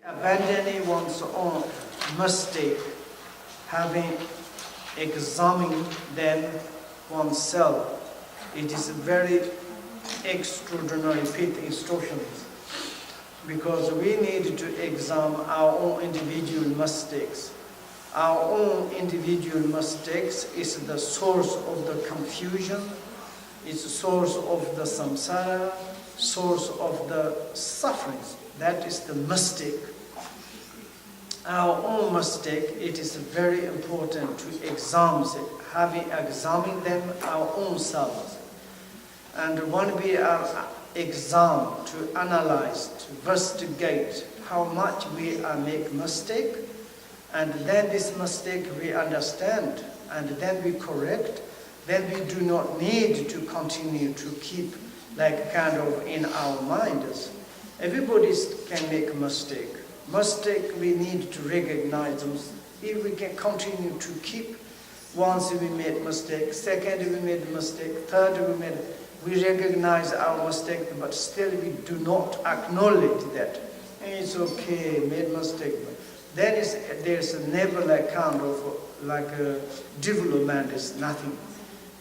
Abandoning one's own mistake, having examined then oneself, it is very extraordinary instructions, because we need to examine our own individual mistakes. Our own individual mistakes is the source of the confusion, is the source of the samsara, source of the sufferings. That is the mistake. Our own mistake, it is very important to examine it, having examined them our own selves. And when we are examined, to analyze, to investigate how much we make mistake, and then this mistake we understand, and then we correct, then we do not need to continue to keep like kind of in our minds. Everybody can make a mistake. Mistake, we need to recognize them. If we can continue to keep, once we made mistake, second we made mistake, third we recognize our mistake, but still we do not acknowledge that. And it's okay, made mistake. Then there's never like kind of like a development, is nothing.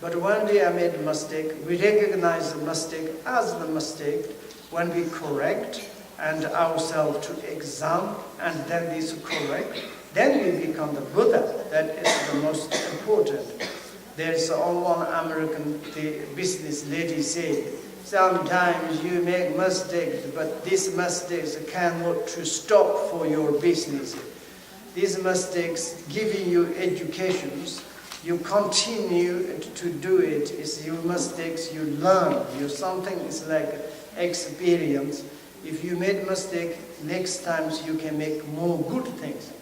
But when we have made a mistake, we recognize the mistake as the mistake. When we correct and ourselves to examine, and then this correct, then we become the Buddha. That is the most important. There's one American business lady said, sometimes you make mistakes, but these mistakes cannot to stop for your business. These mistakes giving you educations, you continue to do it. It's your mistakes you learn. Something is like experience. If you made mistake, next times you can make more good things.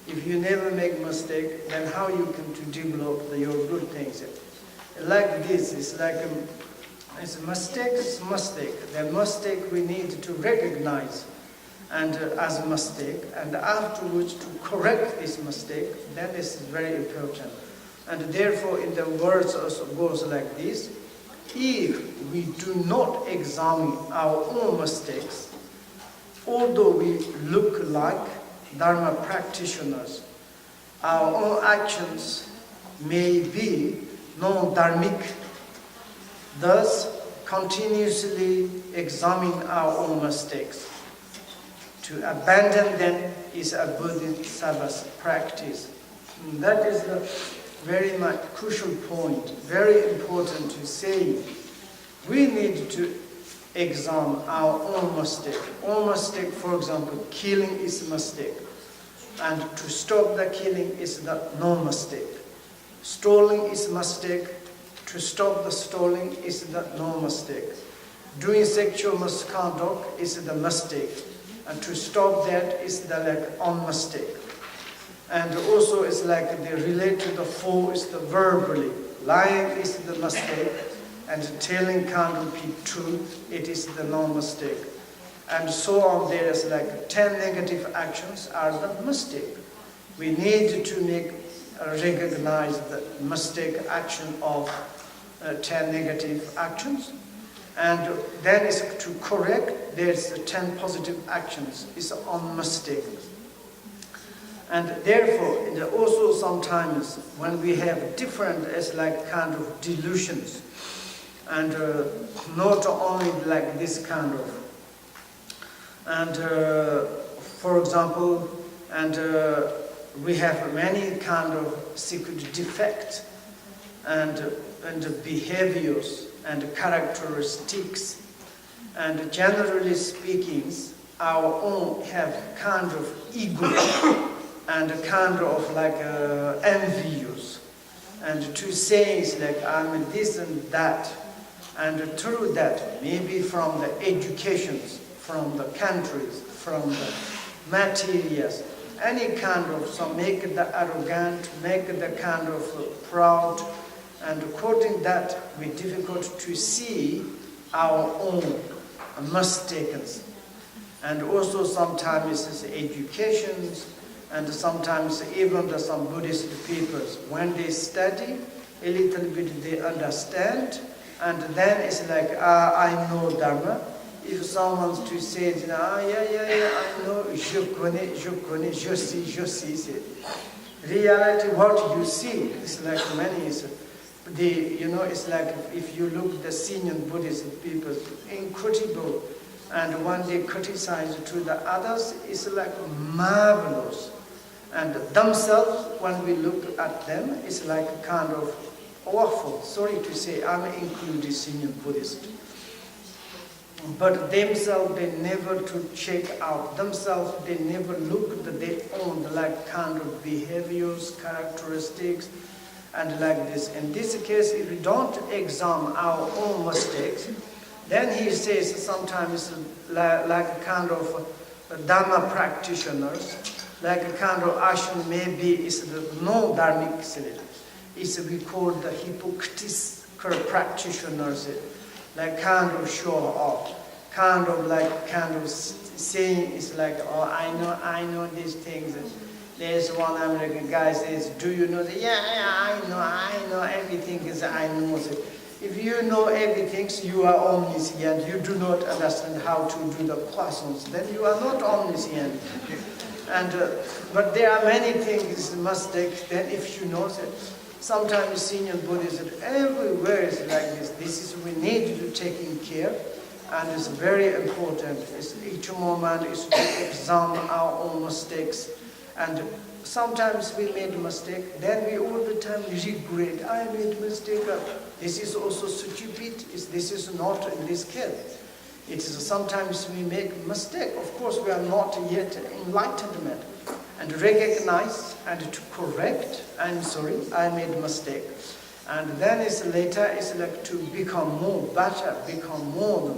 If you never make mistake, then how you can to develop your good things? Like this, it's like it's a mistake. It's a mistake. The mistake we need to recognize, and as a mistake, and afterwards to correct this mistake. Then this is very important. And therefore, in the words also goes like this: if we do not examine our own mistakes, although we look like Dharma practitioners, our own actions may be non-dharmic. Thus, continuously examine our own mistakes. To abandon them is a Bodhisattva's practice. And that is the very much crucial point, very important to say. We need to examine our own mistake. Own mistake, for example, killing is a mistake. And to stop the killing is the no mistake. Stealing is a mistake. To stop the stealing is the no mistake. Doing sexual misconduct is the mistake. And to stop that is the like on mistake. And also it's like they relate to the four is the verbally. Lying is the mistake. And telling can't repeat truth, it is the non-mistake. And so on, there is like 10 negative actions are the mistake. We need to recognize the mistake action of 10 negative actions. And then is to correct, there's 10 positive actions, is on mistake. And therefore, also sometimes when we have different, it's like kind of delusions. And not only like this kind of. And for example, and we have many kind of secret defects and behaviors and characteristics. And generally speaking, our own have kind of ego and kind of like envious. And to say is like I'm this and that. And through that, maybe from the educations, from the countries, from the materials, any kind of, so make the arrogant, make the kind of proud, and according that, we difficult to see our own mistakes. And also sometimes it's educations, and sometimes even some Buddhist peoples, when they study, a little bit they understand, and then it's like, I know Dharma. if someone to say, I know, je connais, je see. Reality, what you see is like many is, it's like if you look at the senior Buddhist people, incredible, and when they criticize to the others, it's like marvelous. And themselves, when we look at them, it's like kind of awful. Sorry to say, I'm included senior Buddhist. But themselves, they never to check out. Themselves, they never look at their own like kind of behaviors, characteristics, and like this. In this case, if we don't examine our own mistakes, then he says sometimes like a kind of Dharma practitioners, like a kind of action maybe is the no Dharmic spirit. It's we call the hypocritical practitioners, like kind of show off, kind of saying it's like, oh, I know these things. There's one American guy says, do you know that? Yeah, I know everything is I know. If you know everything, you are omniscient. You do not understand how to do the croissants, then you are not omniscient. And but there are many things mistakes. Then if you know that, sometimes senior Buddhism everywhere is like this. This is we need to taking care, and it's very important. It's, each moment is to examine our own mistakes, and sometimes we made a mistake. Then we all the time regret. I made a mistake. This is also stupid. This is not in this case. It is sometimes we make mistake. Of course, we are not yet enlightenment, and recognize and to correct. I'm sorry, I made a mistake, and then it's later. It's like to become more better, become more.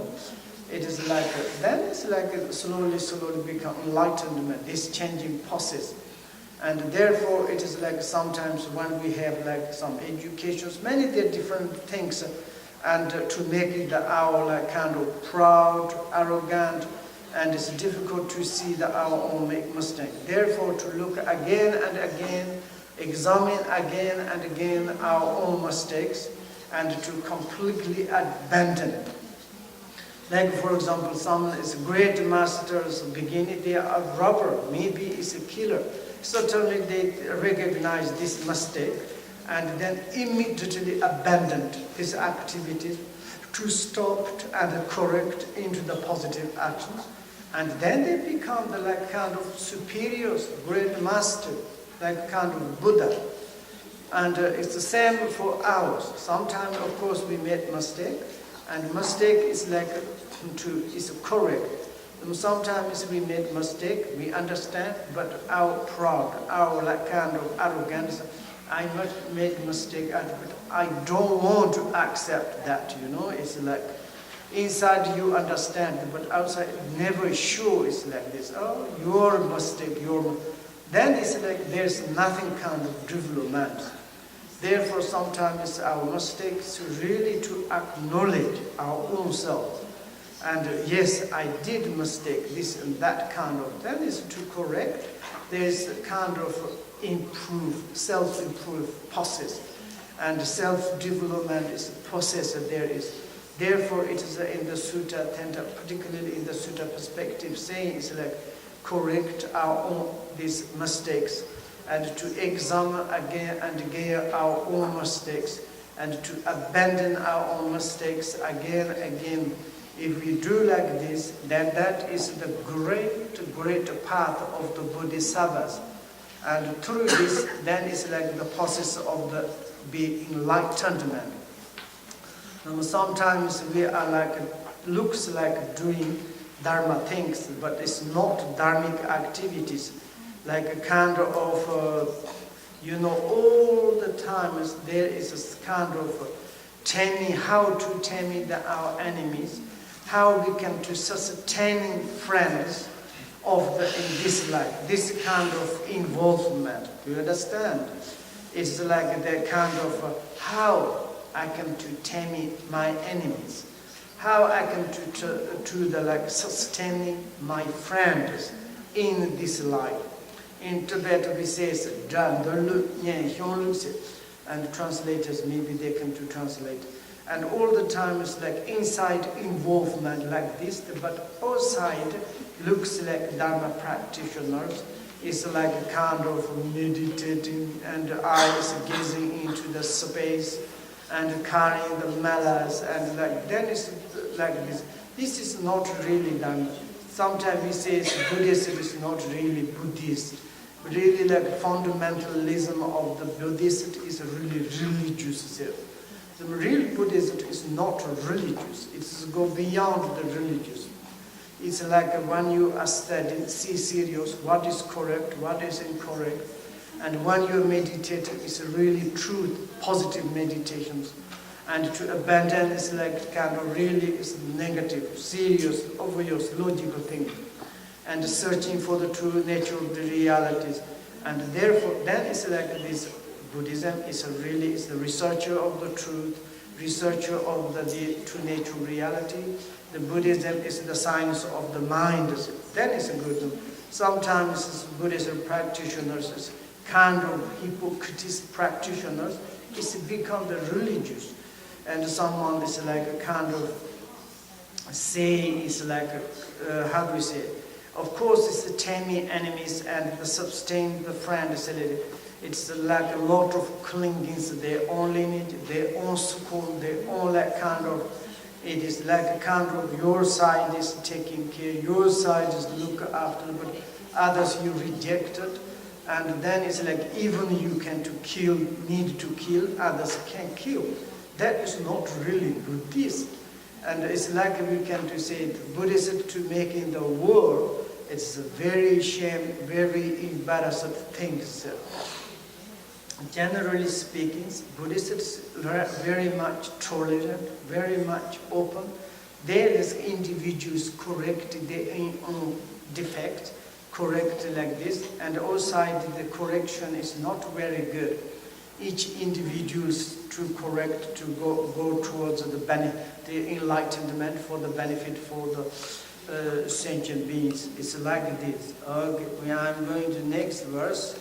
It is like then it's like slowly become enlightenment. This changing process, and therefore it is like sometimes when we have like some educations, many different things. And to make it our like kind of proud, arrogant, and it's difficult to see that our own make mistake. Therefore, to look again and again, examine again and again our own mistakes, and to completely abandon. Like for example, some is great masters beginning they are a robber, maybe is a killer. Certainly they recognize this mistake, and then immediately abandoned his activities to stop and correct into the positive actions. And then they become the like kind of superiors, great master, like kind of Buddha. And it's the same for ours. Sometimes, of course, we make mistake, and mistake is like is correct. And sometimes we make mistake, we understand, but our proud, our like kind of arrogance, I must make mistake, but I don't want to accept that, It's like, inside you understand, but outside never sure it's like this. Oh, your mistake, Then it's like there's nothing kind of development. Therefore, sometimes our mistake is really to acknowledge our own self. And yes, I did mistake, this and that kind of, then is to correct. There's a kind of self-improve process, and self-development is a process that there is. Therefore, it is in the sutta, particularly in the sutta perspective, saying it's like correct our own these mistakes, and to examine again and again our own mistakes, and to abandon our own mistakes again and again. If we do like this, then that is the great path of the Bodhisattvas. And through this, then it's like the process of the enlightenment. Sometimes we are like, looks like doing Dharma things, but it's not Dharmic activities. Like a kind of, all the time there is a kind of how to tame our enemies, how we can to sustain friends in this life, this kind of involvement. Do you understand? It's like the kind of how I can to tame my enemies, how I can to sustaining my friends in this life. In Tibet we say and translators maybe they can to translate. And all the time it's like inside involvement like this, but outside looks like Dharma practitioners. It's like a kind of meditating and eyes gazing into the space and carrying the malas and like then it's like this. This is not really Dharma. Sometimes we say Buddhism is not really Buddhist. Really like fundamentalism of the Buddhist is really religious. The real Buddhism is not religious. It's go beyond the religious. It's like when you are studying, see serious, what is correct, what is incorrect. And when you meditate, it's really truth, positive meditations. And to abandon is like kind of really is negative, serious, obvious, logical thing. And searching for the true nature of the realities. And therefore, then it's like this Buddhism is the researcher of the truth, researcher of the true nature of reality. The Buddhism is the science of the mind. Then it's a good one. Sometimes Buddhism practitioners is kind of hypocrisy practitioners. It's become the religious. And someone is like a kind of saying is like, how do we say it? Of course, it's the taming enemies and the sustain the friends. It's like a lot of clingings, their own lineage, their own school, their own like kind of, it is like a kind of your side is taking care, your side is look after, but others you rejected. And then it's like even you can to kill, need to kill, others can kill. That is not really Buddhist. And it's like we can to say Buddhism to make in the world, it's a very shame, very embarrassing thing. Generally speaking, Buddhists are very much tolerant, very much open. There is individuals correct their own defects, correct like this, and outside the correction is not very good. Each individual to correct, to go towards the enlightenment for the benefit for the sentient beings. It's like this. Okay, I'm going to next verse.